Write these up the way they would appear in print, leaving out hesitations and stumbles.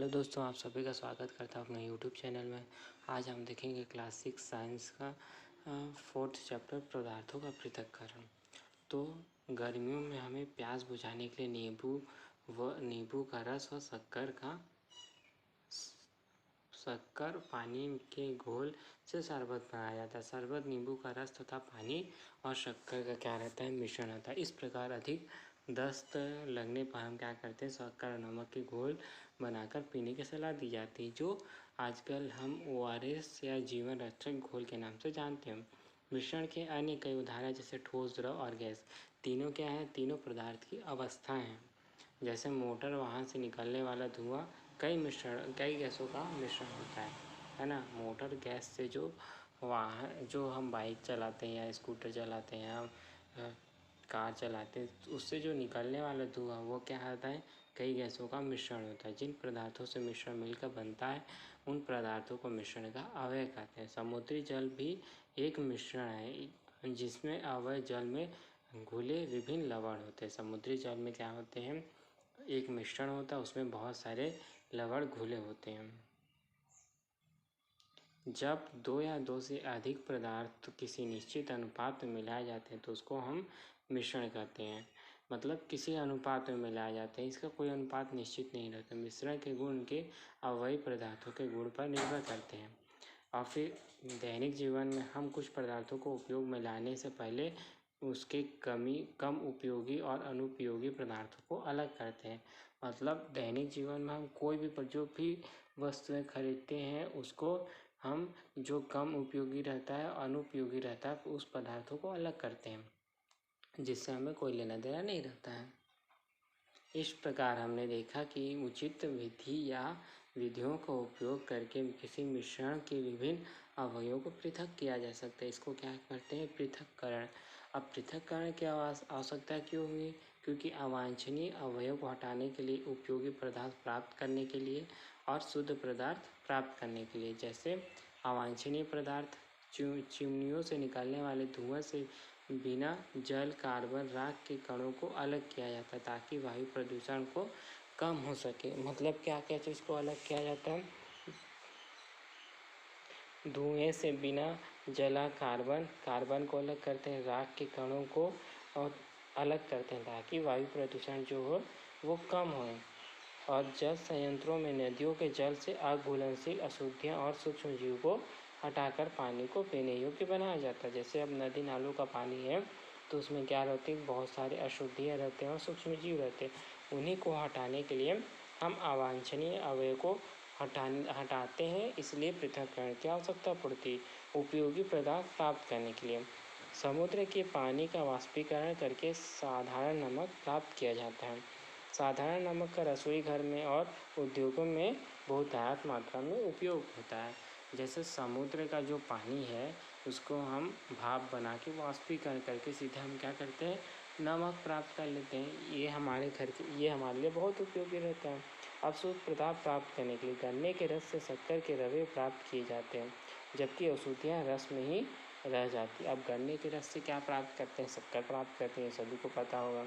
Hello दोस्तों, आप सभी का स्वागत करता हूँ अपने यूट्यूब चैनल में। आज हम देखेंगे क्लास 6 साइंस का 4th चैप्टर पदार्थों का पृथक्करण। तो गर्मियों में हमें प्यास बुझाने के लिए नींबू का रस और शक्कर पानी के घोल से शरबत बनाया जाता है। शरबत नींबू का रस तथा पानी और शक्कर का क्या रहता है, मिश्रण रहता है। इस प्रकार अधिक दस्त लगने पर हम क्या करते हैं, शक्कर और नमक के घोल बनाकर पीने की सलाह दी जाती है, जो आजकल हम ORS या जीवन रक्षक घोल के नाम से जानते हैं। मिश्रण के अन्य कई उदाहरण जैसे ठोस, द्रव और गैस। तीनों क्या है, तीनों पदार्थ की अवस्थाएं हैं। जैसे मोटर वाहन से निकलने वाला धुआं कई गैसों का मिश्रण होता है ना। मोटर गैस से जो हम बाइक चलाते हैं या स्कूटर चलाते हैं या कार चलाते हैं, उससे जो निकलने वाला धुआं वो क्या होता है, कई गैसों का मिश्रण होता है। जिन पदार्थों से मिश्रण मिलकर बनता है उन पदार्थों को मिश्रण का अवयव कहते हैं। समुद्री जल भी एक मिश्रण है जिसमें अवयव जल में घुले विभिन्न लवण होते हैं। समुद्री जल में क्या होते हैं, एक मिश्रण होता है, उसमें बहुत सारे लवण घुले होते हैं। जब दो या दो से अधिक पदार्थ किसी निश्चित अनुपात में मिलाए जाते हैं तो उसको हम मिश्रण कहते हैं। मतलब किसी अनुपात में मिलाए जाते हैं, इसका कोई अनुपात निश्चित नहीं रहता। मिश्रण के गुण उनके अवयवी पदार्थों के गुण पर निर्भर करते हैं। और फिर दैनिक जीवन में हम कुछ पदार्थों को उपयोग में लाने से पहले उसके कम उपयोगी और अनुपयोगी पदार्थों को अलग करते हैं। मतलब दैनिक जीवन में हम कोई भी जो भी वस्तुएं खरीदते हैं उसको हम जो कम उपयोगी रहता है, अनुपयोगी रहता है, उस पदार्थों को अलग करते हैं, जिससे हमें कोई लेना देना नहीं रहता है। इस प्रकार हमने देखा कि उचित विधि या विधियों का उपयोग करके किसी मिश्रण के विभिन्न अवयवों को पृथक किया जा सकता है। इसको क्या कहते हैं, पृथक्करण। अब पृथक्करण की आवश्यकता क्यों हुई, क्योंकि अवांछनीय अवयव को हटाने के लिए, उपयोगी पदार्थ प्राप्त करने के लिए और शुद्ध पदार्थ प्राप्त करने के लिए। जैसे अवांछनीय पदार्थ, चिमनियों से निकलने वाले धुआं से बिना जल, कार्बन, राख के कणों को अलग किया जाता है ताकि वायु प्रदूषण को कम हो सके। मतलब क्या क्या चीज़ को अलग किया जाता है, धुएं से बिना जला कार्बन को अलग करते हैं, राख के कणों को और अलग करते हैं ताकि वायु प्रदूषण जो हो वो कम हो। और जल संयंत्रों में नदियों के जल से अघुलनशील अशुद्धियाँ और सूक्ष्म जीव को हटाकर पानी को पीने योग्य बनाया जाता है। जैसे अब नदी नालों का पानी है तो उसमें क्या रहती है, बहुत सारे अशुद्धियाँ रहते हैं और सूक्ष्म जीव रहते हैं। उन्हीं को हटाने के लिए हम अवांछनीय अवयव को हटाते हैं, इसलिए पृथक्करण की आवश्यकता पड़ती है उपयोगी पदार्थ प्राप्त करने के लिए। समुद्र के पानी का वाष्पीकरण करके साधारण नमक प्राप्त किया जाता है। साधारण नमक का रसोई घर में और उद्योगों में बहुतायत मात्रा में उपयोग होता है। जैसे समुद्र का जो पानी है उसको हम भाप बना के वाष्पीकरण करके सीधे हम क्या करते हैं, नमक प्राप्त कर लेते हैं। ये हमारे लिए बहुत उपयोगी रहता है। अब शुद्ध पदार्थ प्राप्त करने के लिए गन्ने के रस से शक्कर के रवे प्राप्त किए जाते हैं, जबकि अशुद्धियाँ रस में ही रह जाती। अब गन्ने के रस से क्या प्राप्त करते हैं, शक्कर प्राप्त करते हैं, सभी को पता होगा।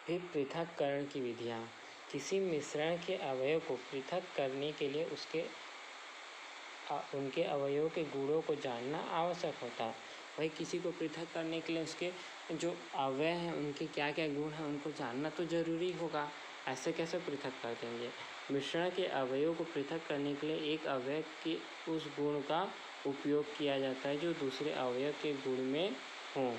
फिर पृथक्करण की विधियाँ। किसी मिश्रण के अवयव को पृथक करने के लिए उनके अवयवों के गुणों को जानना आवश्यक होता है। वही किसी को पृथक करने के लिए उसके जो अवयव हैं उनके क्या क्या गुण हैं उनको जानना तो ज़रूरी होगा। ऐसे कैसे पृथक कर देंगे। मिश्रण के अवयव को पृथक करने के लिए एक अवयव के उस गुण का उपयोग किया जाता है जो दूसरे अवयव के गुण में हो।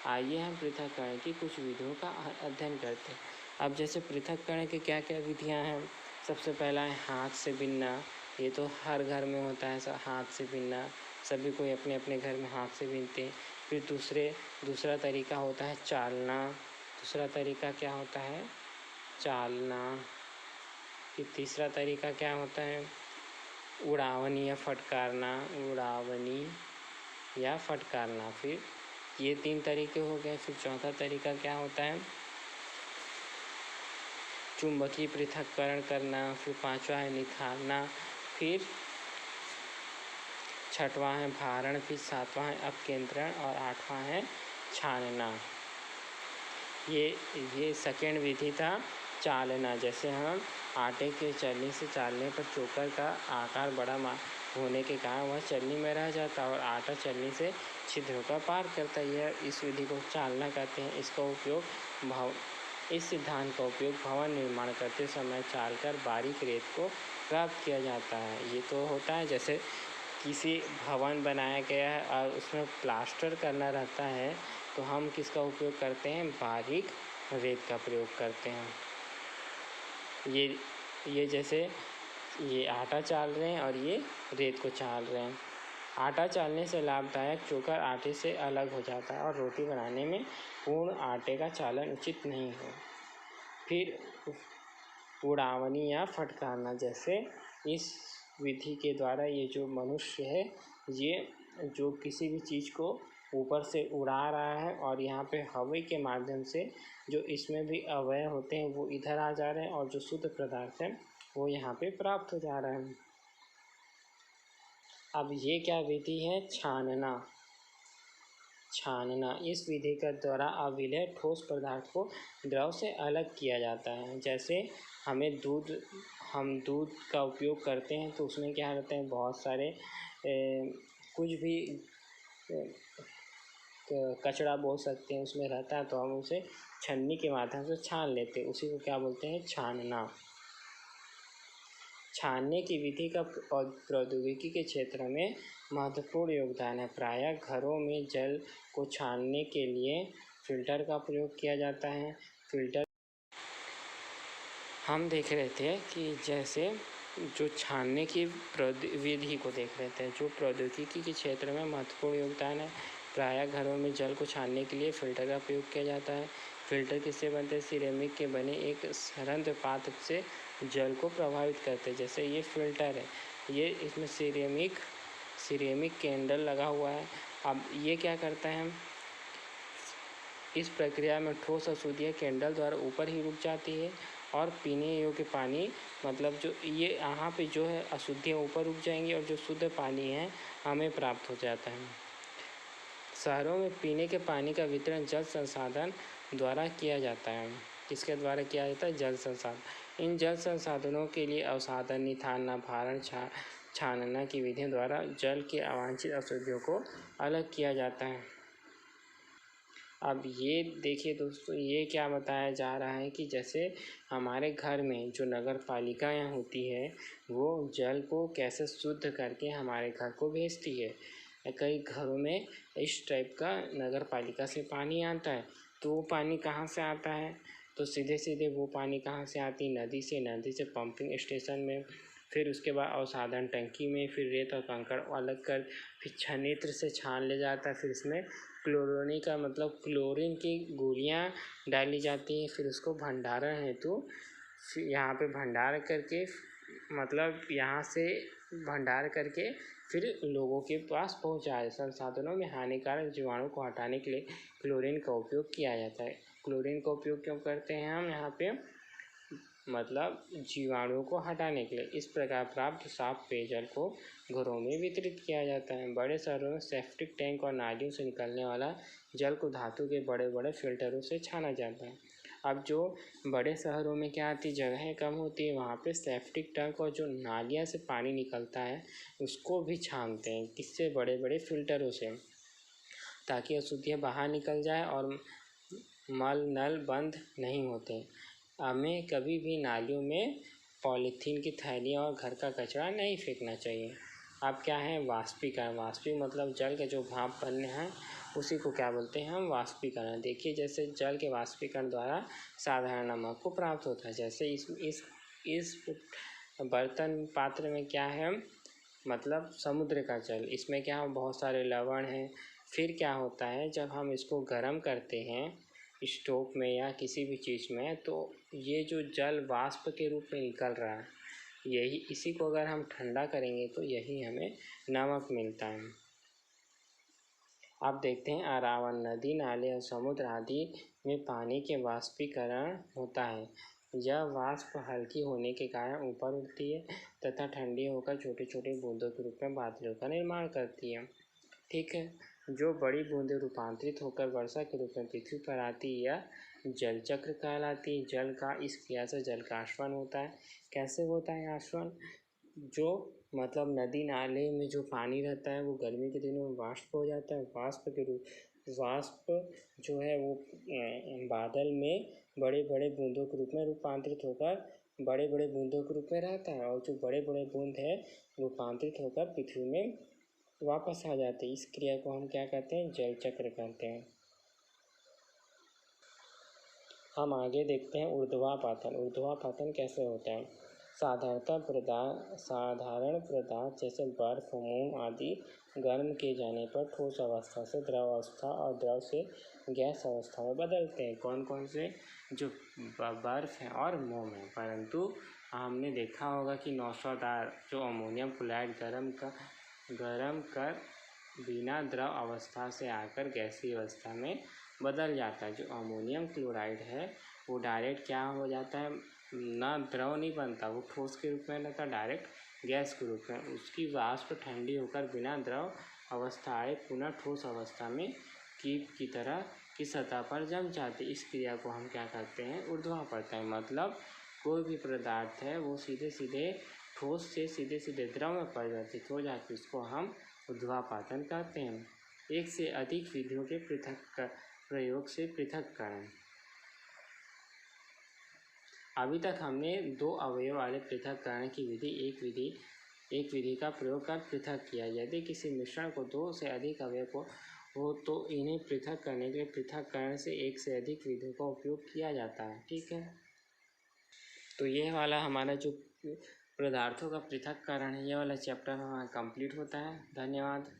आइए हम पृथक्करण की कुछ विधियों का अध्ययन करते हैं। अब जैसे पृथक्करण की क्या क्या विधियाँ हैं। सबसे पहला है हाथ से बिनना। ये तो हर घर में होता है, हाथ से बिनना, सभी कोई अपने अपने घर में हाथ से बिनते हैं। फिर दूसरा तरीका होता है चालना। दूसरा तरीका क्या होता है, चालना। फिर तीसरा तरीका क्या होता है, उड़ावनी या फटकारना। उड़ावनी या फटकारना। फिर ये 3 तरीके हो गए। फिर चौथा तरीका क्या होता है, चुंबकीय पृथक्करण करना। फिर 5वां है निथारना। फिर 6वां है भारण। फिर 7वां है अपकेंद्रण और 8वां है छानना। ये सेकेंड विधि था चालना, जैसे हम आटे के चलनी से चालने पर चोकर का आकार बड़ा होने के कारण वह चलनी में रह जाता है और आटा चलनी से छिद्र होकर पार करता है। यह इस विधि को चालना कहते हैं। इस सिद्धांत का उपयोग भवन निर्माण करते समय चालकर बारीक रेत को प्राप्त किया जाता है। ये तो होता है जैसे किसी भवन बनाया गया है और उसमें प्लास्टर करना रहता है तो हम किसका उपयोग करते हैं, बारीक रेत का प्रयोग करते हैं। ये जैसे ये आटा चाल रहे हैं और ये रेत को चाल रहे हैं। आटा चालने से लाभदायक चोकर आटे से अलग हो जाता है और रोटी बनाने में पूर्ण आटे का चालन उचित नहीं है। फिर उड़ावनी या फटकारना, जैसे इस विधि के द्वारा ये जो मनुष्य है ये जो किसी भी चीज़ को ऊपर से उड़ा रहा है और यहाँ पे हवा के माध्यम से जो इसमें भी अवयव होते हैं वो इधर आ जा रहे हैं और जो शुद्ध पदार्थ है वो यहाँ पे प्राप्त हो जा रहा है। अब ये क्या विधि है, छानना। इस विधि के द्वारा अविलेय ठोस पदार्थ को द्रव से अलग किया जाता है। जैसे हम दूध का उपयोग करते हैं तो उसमें क्या रहते हैं, बहुत सारे कुछ भी कचरा बोल सकते हैं उसमें रहता है, तो हम उसे छन्नी के माध्यम से छान लेते हैं। उसी को क्या बोलते हैं, छानना। छानने की विधि का प्रौद्योगिकी के क्षेत्र में महत्वपूर्ण योगदान है। प्रायः घरों में जल को छानने के लिए फिल्टर का प्रयोग किया जाता है। फिल्टर हम देख रहे थे कि जैसे जो छानने की विधि को देख रहे थे, जो प्रौद्योगिकी के क्षेत्र में महत्वपूर्ण योगदान है। प्रायः घरों में जल को छानने के लिए फिल्टर का प्रयोग किया जाता है। फिल्टर किससे बनते हैं, सिरेमिक के बने एक सरंध्र पात्र से जल को प्रभावित करते हैं। जैसे ये फिल्टर है, ये इसमें सिरेमिक कैंडल लगा हुआ है। अब ये क्या करता है, इस प्रक्रिया में ठोस अशुद्धियाँ कैंडल द्वारा ऊपर ही रुक जाती है और पीने योग्य पानी, मतलब जो ये यहाँ पे जो है अशुद्धियाँ ऊपर रुक जाएंगी और जो शुद्ध पानी है हमें प्राप्त हो जाता है। शहरों में पीने के पानी का वितरण जल संसाधन द्वारा किया जाता है। किसके द्वारा किया जाता है, जल संसाधन। इन जल संसाधनों के लिए अवसादन, निथालना, भारण, छानना की विधियों द्वारा जल के अवांछित अशुद्धियों को अलग किया जाता है। अब ये देखिए दोस्तों, ये क्या बताया जा रहा है कि जैसे हमारे घर में जो नगर पालिकाएँ होती है वो जल को कैसे शुद्ध करके हमारे घर को भेजती है। कई घरों में इस टाइप का नगर पालिका से पानी आता है, तो वो पानी कहाँ से आता है, तो सीधे वो पानी कहाँ से आती है, नदी से पंपिंग स्टेशन में, फिर उसके बाद अवसादन टंकी में, फिर रेत और कंकड़ अलग कर फिर छनेत्र से छान ले जाता है। फिर इसमें क्लोरीन की गोलियाँ डाली जाती हैं। फिर उसको भंडारण हेतु फिर यहाँ पे भंडार करके, मतलब यहाँ से भंडार करके फिर लोगों के पास पहुँचाया। संसाधनों में हानिकारक जीवाणु को हटाने के लिए क्लोरीन का उपयोग किया जाता है। क्लोरीन का उपयोग क्यों करते हैं हम यहाँ पे, मतलब जीवाणुओं को हटाने के लिए। इस प्रकार प्राप्त साफ पेयजल को घरों में वितरित किया जाता है। बड़े शहरों में सेप्टिक टैंक और नालियों से निकलने वाला जल को धातु के बड़े बड़े फिल्टरों से छाना जाता है। अब जो बड़े शहरों में क्या आती, जगहें कम होती है, वहाँ पे सेप्टिक टैंक और जो नालियाँ से पानी निकलता है उसको भी छानते हैं। किससे, बड़े बड़े फिल्टरों से, ताकि अशुद्धियाँ बाहर निकल जाए और नल बंद नहीं होते। हमें कभी भी नालियों में पॉलीथीन की थैलियाँ और घर का कचरा नहीं फेंकना चाहिए। अब क्या है, वाष्पीकरण मतलब जल के जो भाप बनने हैं उसी को क्या बोलते हैं हम, वाष्पीकरण। देखिए जैसे जल के वाष्पीकरण द्वारा साधारण नमक को प्राप्त होता है। जैसे इस बर्तन पात्र में क्या है, मतलब समुद्र का जल, इसमें क्या बहुत सारे लवण हैं। फिर क्या होता है, जब हम इसको गर्म करते हैं स्टोव में या किसी भी चीज़ में, तो ये जो जल वाष्प के रूप में निकल रहा है, इसी को अगर हम ठंडा करेंगे तो यही हमें नमक मिलता है। अब देखते हैं अरावन, नदी, नाले और समुद्र आदि में पानी के वाष्पीकरण होता है। यह वाष्प हल्की होने के कारण ऊपर उठती है तथा ठंडी होकर छोटे छोटे बूंदों के रूप में बादलों का निर्माण करती है। ठीक है, जो बड़ी बूंदें रूपांतरित होकर वर्षा के रूप में पृथ्वी पर आती है, जल चक्र कहलाती है। जल का इस क्रिया से जल का आश्वन होता है। कैसे होता है आश्वन? जो मतलब नदी नाले में जो पानी रहता है वो गर्मी के दिनों में वाष्प हो जाता है। वाष्प जो है वो बादल में बड़े बड़े बूंदों के रूप में रूपांतरित होकर बड़े बड़े बूंदों के रूप में रहता है, और जो बड़े बड़े बूंद है रूपांतरित होकर पृथ्वी में वापस आ जाते हैं। इस क्रिया को हम क्या कहते हैं? जल चक्र कहते हैं। हम आगे देखते हैं ऊर्ध्वापातन। ऊर्ध्वापातन कैसे होता है? साधारण पदार्थ जैसे बर्फ, मोम आदि गर्म किए जाने पर ठोस अवस्था से द्रव अवस्था और द्रव से गैस अवस्था में बदलते हैं। कौन कौन से? जो बर्फ है और मोम है। परंतु हमने देखा होगा कि नौशादार जो अमोनियम क्लोराइड गर्म कर बिना द्रव अवस्था से आकर गैसीय अवस्था में बदल जाता है। जो अमोनियम क्लोराइड है वो डायरेक्ट क्या हो जाता है? ना द्रव नहीं बनता, वो ठोस के रूप में रहता, डायरेक्ट गैस के रूप में। उसकी वाष्प ठंडी होकर बिना द्रव अवस्था आए पुनः ठोस अवस्था में कीप की तरह की सतह पर जम जाती। इस क्रिया को हम क्या कहते हैं? ऊर्ध्वापातन। मतलब कोई भी पदार्थ है वो सीधे सीधे ठोस से सीधे सीधे द्रव में परिवर्तित हो जाती, इसको हम ऊर्ध्वापातन कहते हैं। एक से अधिक विधियों के प्रयोग से पृथक्करण। अभी तक हमने दो अवयव वाले पृथक्करण की एक विधि का प्रयोग कर पृथक किया। यदि किसी मिश्रण को दो से अधिक अवयव हो तो इन्हें पृथक करने के लिए पृथक्करण से एक से अधिक विधियों का उपयोग किया जाता है। ठीक है, तो ये वाला हमारा जो पदार्थों का पृथक्करण है, ये वाला चैप्टर हमारा कंप्लीट होता है। धन्यवाद।